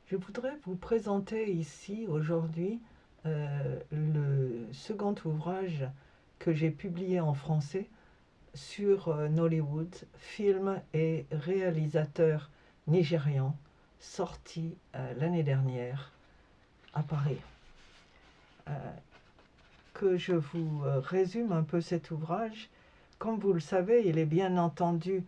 Je voudrais vous présenter ici aujourd'hui le second ouvrage que j'ai publié en français sur Nollywood, film et réalisateur nigérian, sorti l'année dernière à Paris. Que je vous résume un peu cet ouvrage. Comme vous le savez, il est bien entendu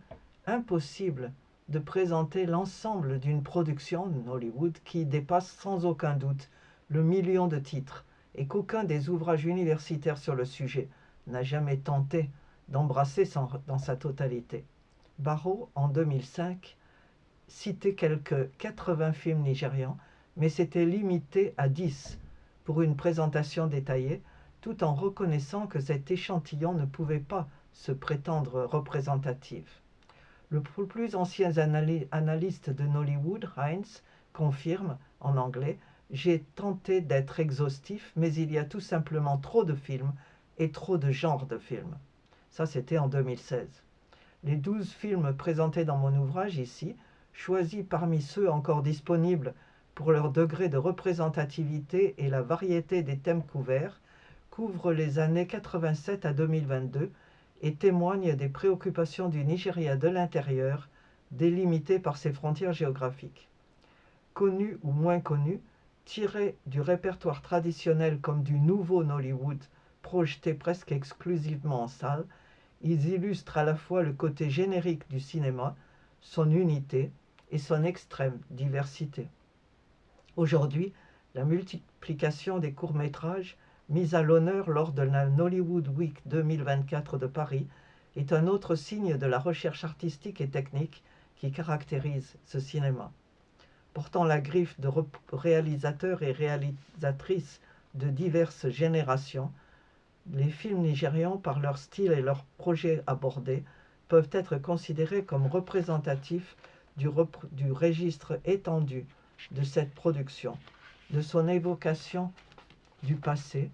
impossible de présenter l'ensemble d'une production Nollywood qui dépasse sans aucun doute le million de titres et qu'aucun des ouvrages universitaires sur le sujet n'a jamais tenté d'embrasser dans sa totalité. Barrow, en 2005, citait quelques 80 films nigérians, mais s'était limité à 10 pour une présentation détaillée, tout en reconnaissant que cet échantillon ne pouvait pas se prétendre représentatif. Le plus ancien analyste de Nollywood, Heinz, confirme, en anglais, « J'ai tenté d'être exhaustif, mais il y a tout simplement trop de films et trop de genres de films. » Ça, c'était en 2016. Les 12 films présentés dans mon ouvrage ici, choisis parmi ceux encore disponibles pour leur degré de représentativité et la variété des thèmes couverts, couvrent les années 87 à 2022 et témoignent des préoccupations du Nigeria de l'intérieur, délimité par ses frontières géographiques. Connus ou moins connus, tirés du répertoire traditionnel comme du nouveau Nollywood, projeté presque exclusivement en salle, ils illustrent à la fois le côté générique du cinéma, son unité et son extrême diversité. Aujourd'hui, la multiplication des courts-métrages mise à l'honneur lors de la Nollywood Week 2024 de Paris est un autre signe de la recherche artistique et technique qui caractérise ce cinéma. Portant la griffe de réalisateurs et réalisatrices de diverses générations, les films nigérians, par leur style et leurs projets abordés, peuvent être considérés comme représentatifs du registre étendu de cette production, de son évocation du passé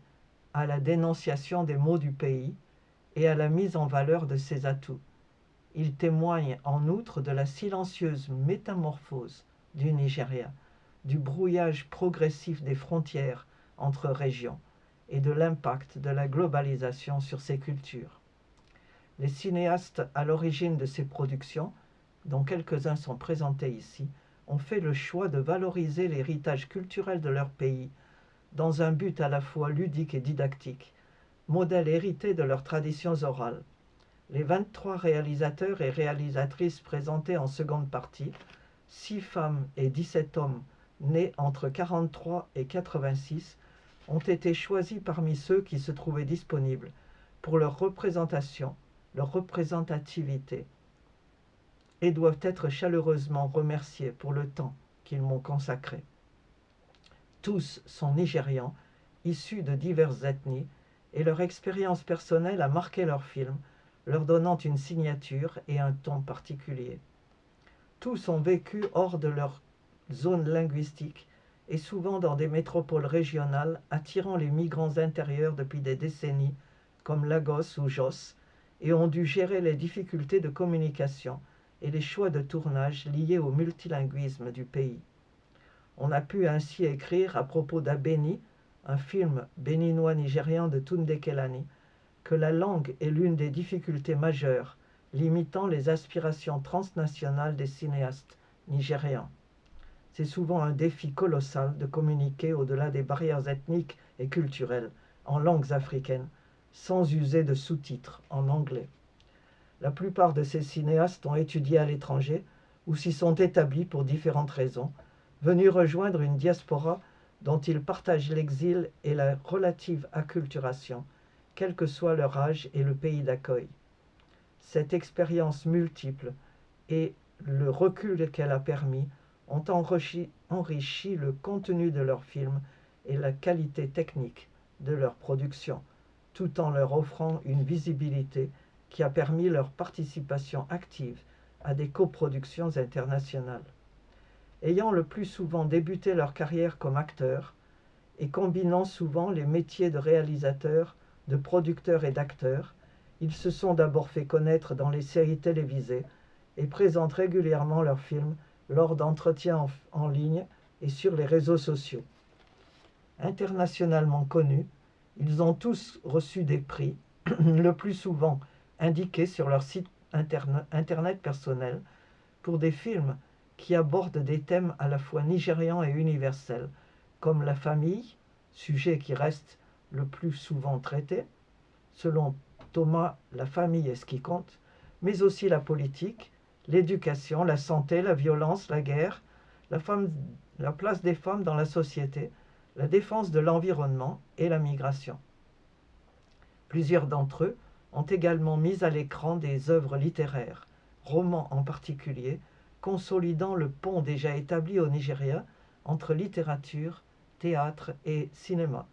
à la dénonciation des maux du pays et à la mise en valeur de ses atouts. Il témoigne en outre de la silencieuse métamorphose du Nigeria, du brouillage progressif des frontières entre régions et de l'impact de la globalisation sur ces cultures. Les cinéastes à l'origine de ces productions, dont quelques-uns sont présentés ici, ont fait le choix de valoriser l'héritage culturel de leur pays dans un but à la fois ludique et didactique, modèle hérité de leurs traditions orales. Les 23 réalisateurs et réalisatrices présentés en seconde partie, 6 femmes et 17 hommes nés entre 43 et 86, ont été choisis parmi ceux qui se trouvaient disponibles pour leur représentation, leur représentativité, et doivent être chaleureusement remerciés pour le temps qu'ils m'ont consacré. Tous sont nigérians, issus de diverses ethnies, et leur expérience personnelle a marqué leurs films, leur donnant une signature et un ton particulier. Tous ont vécu hors de leur zone linguistique et souvent dans des métropoles régionales attirant les migrants intérieurs depuis des décennies, comme Lagos ou Jos, et ont dû gérer les difficultés de communication et les choix de tournage liés au multilinguisme du pays. On a pu ainsi écrire à propos d'Abeni, un film béninois-nigérian de Tunde Kelani, que la langue est l'une des difficultés majeures limitant les aspirations transnationales des cinéastes nigérians. C'est souvent un défi colossal de communiquer au-delà des barrières ethniques et culturelles en langues africaines, sans user de sous-titres en anglais. La plupart de ces cinéastes ont étudié à l'étranger ou s'y sont établis pour différentes raisons, venus rejoindre une diaspora dont ils partagent l'exil et la relative acculturation, quel que soit leur âge et le pays d'accueil. Cette expérience multiple et le recul qu'elle a permis ont enrichi le contenu de leurs films et la qualité technique de leur production, tout en leur offrant une visibilité qui a permis leur participation active à des coproductions internationales. Ayant le plus souvent débuté leur carrière comme acteurs et combinant souvent les métiers de réalisateur, de producteur et d'acteur, ils se sont d'abord fait connaître dans les séries télévisées et présentent régulièrement leurs films lors d'entretiens en ligne et sur les réseaux sociaux. Internationalement connus, ils ont tous reçu des prix, le plus souvent indiqués sur leur site internet personnel, pour des films qui abordent des thèmes à la fois nigérians et universels, comme la famille, sujet qui reste le plus souvent traité. Selon Thomas, la famille est ce qui compte, mais aussi la politique, l'éducation, la santé, la violence, la guerre, la place des femmes dans la société, la défense de l'environnement et la migration. Plusieurs d'entre eux ont également mis à l'écran des œuvres littéraires, romans en particulier, consolidant le pont déjà établi au Nigeria entre littérature, théâtre et cinéma.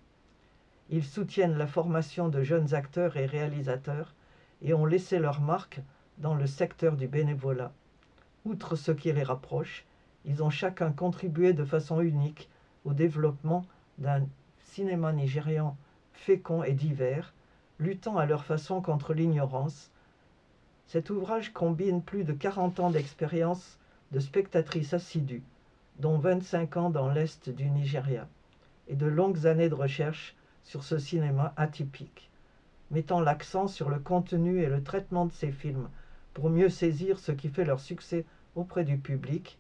Ils soutiennent la formation de jeunes acteurs et réalisateurs et ont laissé leur marque dans le secteur du bénévolat. Outre ce qui les rapproche, ils ont chacun contribué de façon unique au développement d'un cinéma nigérian fécond et divers, luttant à leur façon contre l'ignorance. Cet ouvrage combine plus de 40 ans d'expérience de spectatrice assidue, dont 25 ans dans l'Est du Nigeria, et de longues années de recherche sur ce cinéma atypique, mettant l'accent sur le contenu et le traitement de ces films pour mieux saisir ce qui fait leur succès auprès du public.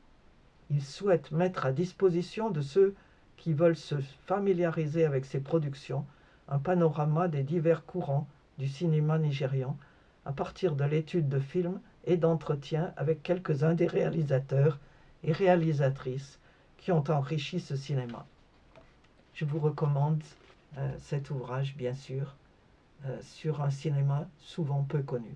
Ils souhaitent mettre à disposition de ceux qui veulent se familiariser avec ces productions un panorama des divers courants du cinéma nigérian à partir de l'étude de films et d'entretiens avec quelques-uns des réalisateurs et réalisatrices qui ont enrichi ce cinéma. Je vous recommande cet ouvrage, bien sûr, sur un cinéma souvent peu connu.